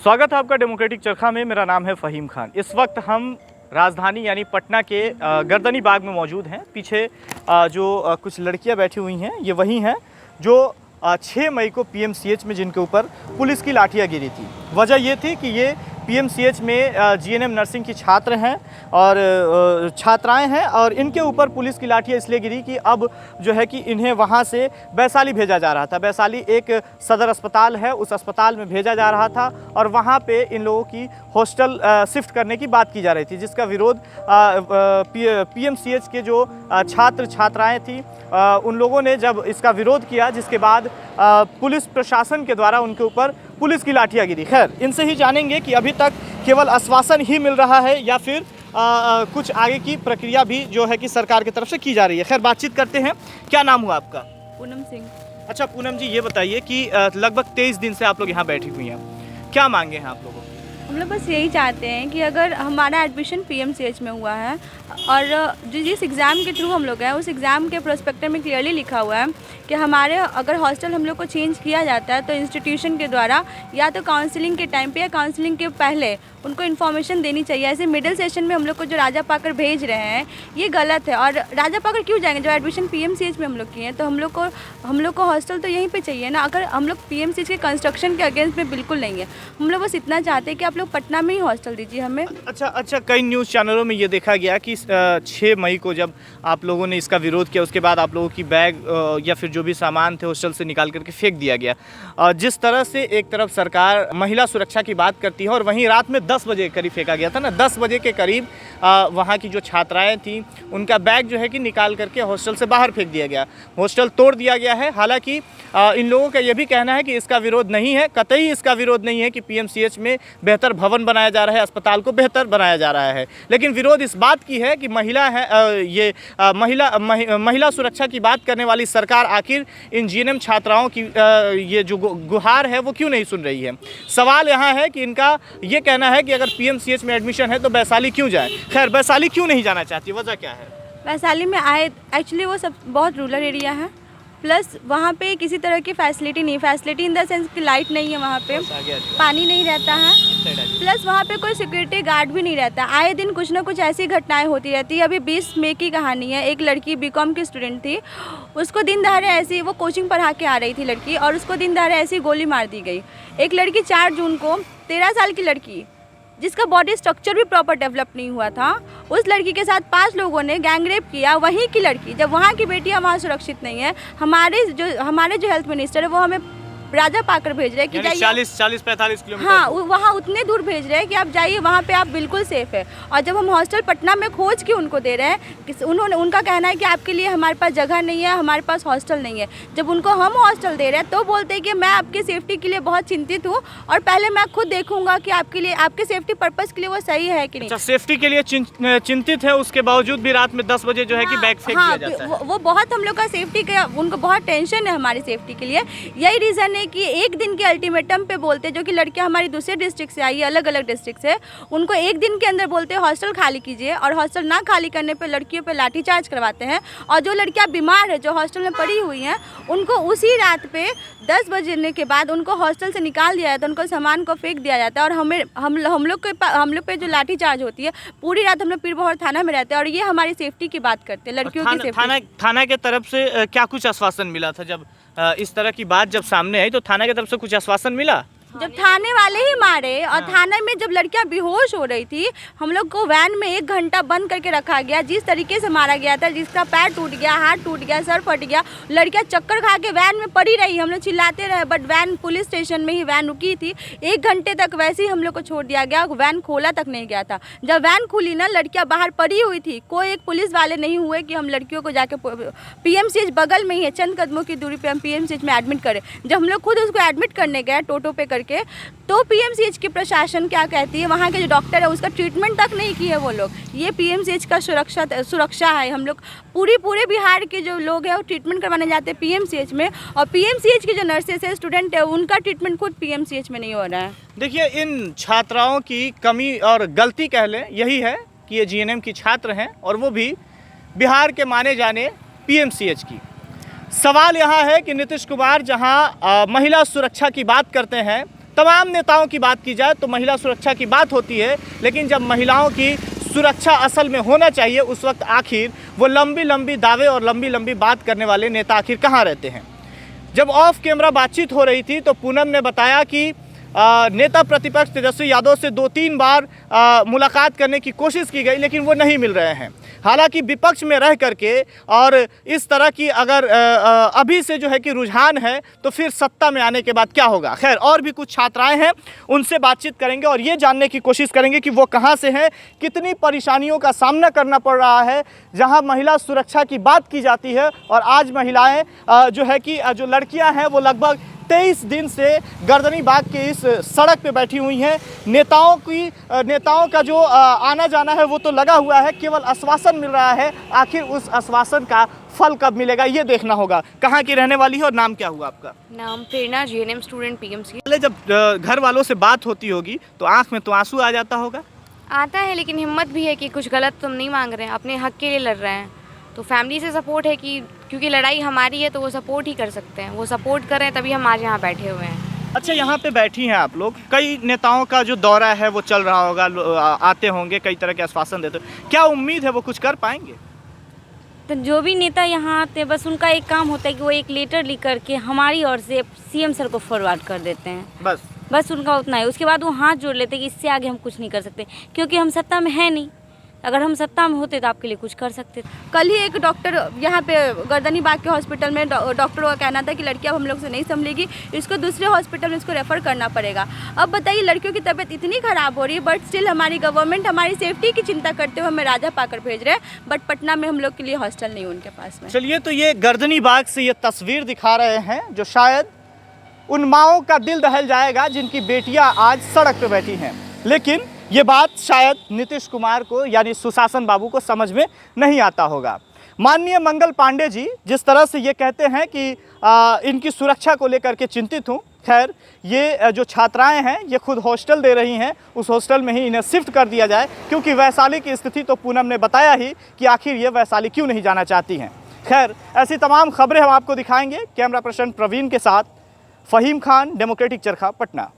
स्वागत है आपका डेमोक्रेटिक चरखा में। मेरा नाम है फ़हीम खान। इस वक्त हम राजधानी यानी पटना के गर्दनी बाग में मौजूद हैं। पीछे जो कुछ लड़कियां बैठी हुई हैं ये वही हैं जो 6 मई को पीएमसीएच में जिनके ऊपर पुलिस की लाठियां गिरी थी। वजह ये थी कि ये पीएमसीएच में जीएनएम नर्सिंग की छात्र हैं और छात्राएं हैं और इनके ऊपर पुलिस की लाठियां इसलिए गिरी कि अब जो है कि इन्हें वहां से वैशाली भेजा जा रहा था। वैशाली एक सदर अस्पताल है, उस अस्पताल में भेजा जा रहा था और वहां पे इन लोगों की हॉस्टल शिफ्ट करने की बात की जा रही थी, जिसका विरोध पीएमसीएच के जो छात्र छात्राएँ थी उन लोगों ने जब इसका विरोध किया, जिसके बाद पुलिस प्रशासन के द्वारा उनके ऊपर पुलिस की लाठियां गिरी। खैर, इनसे ही जानेंगे कि अभी तक केवल आश्वासन ही मिल रहा है या फिर कुछ आगे की प्रक्रिया भी जो है कि सरकार की तरफ से की जा रही है। खैर, बातचीत करते हैं। क्या नाम हुआ आपका? पूनम सिंह। अच्छा पूनम जी, ये बताइए कि लगभग 23 दिन से आप लोग यहाँ बैठी हुई हैं, क्या मांगे हैं आप लोगों? हम लोग बस यही चाहते हैं कि अगर हमारा एडमिशन पीएमसीएच में हुआ है और जिस एग्ज़ाम के थ्रू हम लोग हैं उस एग्ज़ाम के प्रोस्पेक्टर में क्लियरली लिखा हुआ है कि हमारे अगर हॉस्टल हम लोग को चेंज किया जाता है तो इंस्टीट्यूशन के द्वारा या तो काउंसलिंग के टाइम पे या काउंसलिंग के पहले उनको इन्फॉर्मेशन देनी चाहिए। ऐसे मिडिल सेशन में हम लोग को जो राजा पाकर भेज रहे हैं ये गलत है। और राजा पाकर क्यों जाएंगे जब एडमिशन पीएमसीएच में हम लोग किए हैं? तो हम लोग को हॉस्टल तो यहीं पे चाहिए ना। अगर हम लोग पीएमसीएच के कंस्ट्रक्शन के अगेंस्ट में बिल्कुल नहीं है, हम लोग बस इतना चाहते हैं कि आप लोग पटना में ही हॉस्टल दीजिए हमें। अच्छा, कई न्यूज़ चैनलों में ये देखा गया कि 6 मई को जब आप लोगों ने इसका विरोध किया उसके बाद आप लोगों की बैग या फिर जो भी सामान थे हॉस्टल से निकाल करके फेंक दिया गया। जिस तरह से एक तरफ सरकार महिला सुरक्षा की बात करती है और वहीं रात में 10 बजे करीब फेंका गया था ना, 10 बजे के करीब वहाँ की जो छात्राएं थीं उनका बैग जो है कि निकाल करके हॉस्टल से बाहर फेंक दिया गया, हॉस्टल तोड़ दिया गया है। हालांकि इन लोगों का ये भी कहना है कि इसका विरोध नहीं है, कतई इसका विरोध नहीं है कि पीएमसीएच में बेहतर भवन बनाया जा रहा है, अस्पताल को बेहतर बनाया जा रहा है, लेकिन विरोध इस बात की है कि महिला सुरक्षा की बात करने वाली सरकार आखिर इन जीएनएम छात्राओं की ये जो गुहार है वो क्यों नहीं सुन रही है। सवाल यहाँ है कि इनका ये कहना है कि अगर पीएमसीएच में एडमिशन है तो वैशाली क्यों जाए। खैर, वैशाली क्यों नहीं जाना चाहती, वजह क्या है? वैशाली में आए एक्चुअली वो सब बहुत रूरल एरिया है, प्लस वहाँ पे किसी तरह की फैसिलिटी नहीं, फैसिलिटी इन द सेंस कि लाइट नहीं है वहाँ पे, पानी नहीं रहता है, प्लस वहाँ पे कोई सिक्योरिटी गार्ड भी नहीं रहता। आए दिन कुछ ना कुछ ऐसी घटनाएं होती रहती है। अभी 20 मई की कहानी है, एक लड़की बीकॉम की स्टूडेंट थी, उसको दिन दहाड़े ऐसी वो कोचिंग पढ़ा के आ रही थी लड़की और उसको दिन दहाड़े ऐसी गोली मार दी गई। एक लड़की 4 जून को 13 साल की लड़की जिसका बॉडी स्ट्रक्चर भी प्रॉपर डेवलप नहीं हुआ था, उस लड़की के साथ 5 लोगों ने गैंगरेप किया। वहीं की लड़की, जब वहाँ की बेटियाँ वहाँ सुरक्षित नहीं है, हमारे जो हेल्थ मिनिस्टर है वो हमें राजा पाकर भेज रहे हैं कि जाइए 40-45 किलोमीटर, हाँ वहाँ उतने दूर भेज रहे हैं कि आप जाइए, वहाँ पे आप बिल्कुल सेफ़ है। और जब हम हॉस्टल पटना में खोज के उनको दे रहे हैं, उनका कहना है कि आपके लिए हमारे पास जगह नहीं है, हमारे पास हॉस्टल नहीं है। जब उनको हम हॉस्टल दे रहे हैं तो बोलते हैं कि मैं आपकी सेफ्टी के लिए बहुत चिंतित हूँ और पहले मैं खुद देखूंगा कि आपके लिए, आपके सेफ्टी पर्पज़ के लिए वो सही है कि नहीं। अच्छा, सेफ्टी के लिए चिंतित है, उसके बावजूद भी रात में 10 बजे जो है कि बैग फेंक दिया जाता है। वो बहुत हम लोग का सेफ्टी का, उनको बहुत टेंशन है हमारी सेफ्टी के लिए। यही रीज़न है कि एक दिन के अल्टीमेटम पे बोलते, जो कि लड़कियां हमारी दूसरे डिस्ट्रिक्ट से आई है, अलग अलग डिस्ट्रिक्ट से, उनको एक दिन के अंदर बोलते हैं हॉस्टल खाली कीजिए और हॉस्टल ना खाली करने पे लड़कियों पे लाठीचार्ज करवाते हैं। और जो लड़कियां बीमार है, जो हॉस्टल में पड़ी हुई हैं, उनको उसी रात पे 10 बजने के बाद उनको हॉस्टल से निकाल दिया जाता है, उनको सामान को फेंक दिया जाता है। और हम लोग पे जो लाठीचार्ज होती है, पूरी रात हम लोग पीर बहोर थाना में रहते हैं और ये हमारी सेफ्टी की बात करते हैं, लड़कियों की सेफ्टी। थाना के तरफ से क्या कुछ आश्वासन मिला था जब इस तरह की बात जब सामने आई? तो थाना की तरफ से कुछ आश्वासन मिला? जब थाने वाले ही मारे और थाने में जब लड़कियां बेहोश हो रही थी, हम लोग को वैन में 1 घंटा बंद करके रखा गया। जिस तरीके से मारा गया था, जिसका पैर टूट गया, हाथ टूट गया, सर फट गया, लड़कियां चक्कर खा के वैन में पड़ी रही। हम लोग चिल्लाते रहे बट वैन पुलिस स्टेशन में ही वैन रुकी थी। 1 घंटे तक वैसे ही हम लोग को छोड़ दिया गया, वैन खोला तक नहीं गया था। जब वैन खुली ना, लड़कियाँ बाहर पड़ी हुई थी, कोई एक पुलिस वाले नहीं हुए कि हम लड़कियों को जाके पीएमसीएच बगल में ही है, चंद कदमों की दूरी पे हम पीएमसीएच में एडमिट करें। जब हम लोग खुद उसको एडमिट करने गए टोटो पे करके, तो पीएमसीएच की प्रशासन क्या कहती है, वहाँ के जो डॉक्टर है उसका ट्रीटमेंट तक नहीं किए वो लोग। ये पीएमसीएच का सुरक्षा है। हम लोग पूरे बिहार के जो लोग हैं वो ट्रीटमेंट करवाने जाते हैं पीएमसीएच में, और पीएमसीएच की जो नर्सेस है, स्टूडेंट है, उनका ट्रीटमेंट खुद पीएमसीएच में नहीं हो रहा है। देखिए, इन छात्राओं की कमी और गलती कह लें यही है कि ये जीएनएम की छात्र हैं और वो भी बिहार के माने जाने पीएमसीएच की। सवाल यहाँ है कि नीतीश कुमार जहाँ महिला सुरक्षा की बात करते हैं, तमाम नेताओं की बात की जाए तो महिला सुरक्षा की बात होती है, लेकिन जब महिलाओं की सुरक्षा असल में होना चाहिए उस वक्त आखिर वो लंबी लंबी दावे और लंबी लंबी बात करने वाले नेता आखिर कहाँ रहते हैं। जब ऑफ कैमरा बातचीत हो रही थी तो पूनम ने बताया कि नेता प्रतिपक्ष तेजस्वी यादव से 2-3 बार मुलाकात करने की कोशिश की गई, लेकिन वो नहीं मिल रहे हैं। हालांकि विपक्ष में रह करके और इस तरह की अगर अभी से जो है कि रुझान है तो फिर सत्ता में आने के बाद क्या होगा। खैर, और भी कुछ छात्राएं हैं, उनसे बातचीत करेंगे और ये जानने की कोशिश करेंगे कि वो कहाँ से हैं, कितनी परेशानियों का सामना करना पड़ रहा है जहाँ महिला सुरक्षा की बात की जाती है और आज महिलाएँ जो है कि जो लड़कियाँ हैं वो लगभग 23 दिन से गर्दनी बाग के इस सड़क पे बैठी हुई हैं। नेताओं का जो आना जाना है वो तो लगा हुआ है, केवल आश्वासन मिल रहा है। आखिर उस आश्वासन का फल कब मिलेगा ये देखना होगा। कहाँ की रहने वाली है और नाम क्या हुआ आपका? नाम प्रेरणा, जीएनएम स्टूडेंट पीएमसी। पहले जब घर वालों से बात होती होगी तो आंख में तो आंसू आ जाता होगा? आता है, लेकिन हिम्मत भी है कि कुछ गलत तो हम नहीं मांग रहे हैं, अपने हक के लिए लड़ रहे हैं। तो फैमिली से सपोर्ट है कि क्योंकि लड़ाई हमारी है तो वो सपोर्ट ही कर सकते हैं, वो सपोर्ट कर रहे हैं तभी हम आज यहाँ बैठे हुए हैं। अच्छा, यहाँ पे बैठी हैं आप लोग, कई नेताओं का जो दौरा है वो चल रहा होगा, आते होंगे, कई तरह के आश्वासन देते हो, क्या उम्मीद है वो कुछ कर पाएंगे? तो जो भी नेता यहाँ आते हैं बस उनका एक काम होता है कि वो एक लेटर लिख करके हमारी ओर से सीएम सर को फॉरवर्ड कर देते हैं। बस उनका उतना है। उसके बाद वो हाथ जोड़ लेते हैं कि इससे आगे हम कुछ नहीं कर सकते, क्योंकि हम सत्ता में है नहीं। अगर हम सत्ता में होते तो आपके लिए कुछ कर सकते थे। कल ही एक डॉक्टर यहाँ पे गर्दनी बाग के हॉस्पिटल में डॉक्टर का कहना था कि लड़कियाँ हम लोग से नहीं संभलेगी, इसको दूसरे हॉस्पिटल में इसको रेफ़र करना पड़ेगा। अब बताइए, लड़कियों की तबीयत इतनी ख़राब हो रही है, बट स्टिल हमारी गवर्नमेंट हमारी सेफ्टी की चिंता करते हुए हमें राजा पाकर भेज रहे हैं, बट पटना में हम लोग के लिए हॉस्टल नहीं उनके पास में। चलिए, तो ये गर्दनी बाग से ये तस्वीर दिखा रहे हैं जो शायद उन माओं का दिल दहल जाएगा जिनकी बेटियाँ आज सड़क पर बैठी हैं। लेकिन ये बात शायद नीतीश कुमार को यानी सुशासन बाबू को समझ में नहीं आता होगा। माननीय मंगल पांडे जी जिस तरह से ये कहते हैं कि इनकी सुरक्षा को लेकर के चिंतित हूँ। खैर, ये जो छात्राएं हैं ये खुद हॉस्टल दे रही हैं, उस हॉस्टल में ही इन्हें शिफ्ट कर दिया जाए, क्योंकि वैशाली की स्थिति तो पूनम ने बताया ही कि आखिर ये वैशाली क्यों नहीं जाना चाहती हैं। खैर, ऐसी तमाम खबरें हम आपको दिखाएंगे। कैमरा पर्सन प्रवीण के साथ फ़हीम खान, डेमोक्रेटिक चरखा, पटना।